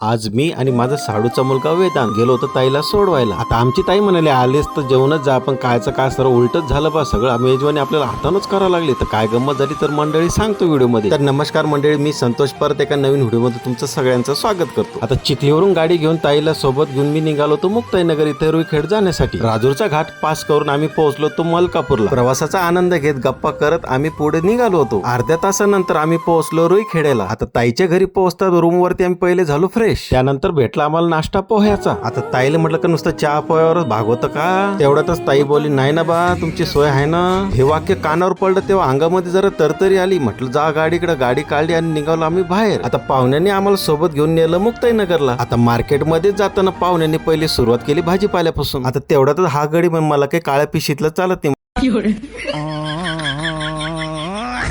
आज मी आणि माझा साडूचा मुलगा वेदांत गेलो होतो ताईला सोडवायला. आता आमची ताई म्हणाली आलेस तर जेवणच जा, पण कायचं काय सर्व उलटच झालं बा. सगळं मेजवानी आपल्याला हातानच करावं लागली. तर काय गंमत झाली तर मंडळी सांगतो व्हिडिओ मध्ये. तर नमस्कार मंडळी, मी संतोष परत एका नवीन व्हिडिओ मध्ये तुमचं सगळ्यांचं स्वागत करतो. आता चिखलीवरून गाडी घेऊन ताईला सोबत घेऊन मी निघालो होतो मुक्ताईनगर इथे रुईखेड जाण्यासाठी. राजूरचा घाट पास करून आम्ही पोहोचलो होतो मलकापूरला. प्रवासाचा आनंद घेत गप्पा करत आम्ही पुढे निघालो होतो. अर्ध्या तासानंतर आम्ही पोहोचलो रुईखेड्याला. आता ताईच्या घरी पोहोचतात रूम वरती आम्ही पहिले झालो फ्रेश. त्यानंतर भेटला आम्हाला नाश्ता पोह्याचा. आता ताईला म्हटलं का नुसतं चहा पोह्यावरच भागवतं का? तेवढ्यातच ताई बोलली नाही ना बा, तुमची सोय आहे ना. हे वाक्य कानावर पडलं तेव्हा अंगामध्ये जरा तरतरी आली. म्हटलं जा गाडीकडे. गाडी काढली आणि निघालो आम्ही बाहेर. आता पाहुण्यांनी आम्हाला सोबत घेऊन नेलं मुक्ताईनगरला. आता मार्केटमध्ये जाताना पाहुण्यांनी पहिली सुरुवात केली भाजीपाल्यापासून. आता तेवढ्यातच हा गडी मला काही काळ्या पिशीतलं चालत नाही.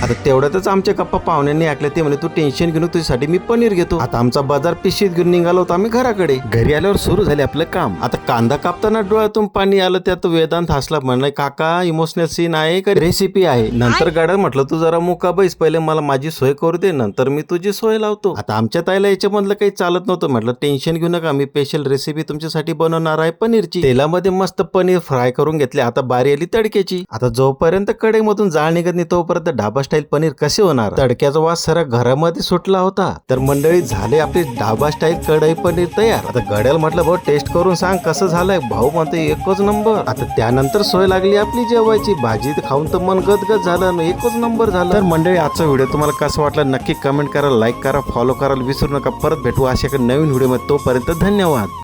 आता तेवढ्यातच आमच्या गप्पा पाहुण्यांनी ऐकले. ते म्हणे तू टेन्शन घेऊन तुझ्यासाठी मी पनीर घेतो. आता आमचा बाजार पिशीत घेऊन निघालो होतो आम्ही घराकडे. घरी आल्यावर सुरू झाले आपलं काम. आता कांदा कापताना डोळ्यातून पाणी आलं. त्यात वेदांत हसला, म्हणलं काका इमोशनल सीन आहे का रेसिपी आहे? नंतर गाड्या म्हटलं तू जरा मुका बैस, पहिले मला माझी सोय करू दे, नंतर मी तुझी सोय लावतो. आता आमच्या ताईला याच्यामधलं काही चालत नव्हतं. म्हटलं टेन्शन घेऊ नका, मी स्पेशल रेसिपी तुमच्यासाठी बनवणार आहे पनीरची. तेलामध्ये मस्त पनीर फ्राय करून घेतले. आता बारी आली तडक्याची. आता जोपर्यंत कढईमधून जाळ निघत नाही तोपर्यंत ढाबा स्टाईल पनीर कसे होणार? तडक्याचा वास सारा घरामध्ये सुटला होता. तर मंडळी झाले आपली ढाबा स्टाईल कढई पनीर तयार. आता गड्याला म्हटलं भाऊ टेस्ट करून सांग कसं झालंय. भाऊ म्हणते एकच नंबर. आता त्यानंतर सोय लागली आपली जेवायची. भाजी खाऊन तर मन गदगद झालं, एकच नंबर झालं. तर मंडळी आजचा व्हिडिओ तुम्हाला कसं वाटलं नक्की कमेंट करा, लाईक करा, फॉलो करायला विसरू नका. परत भेटू अशा एका नवीन व्हिडिओ मध्ये. तोपर्यंत धन्यवाद.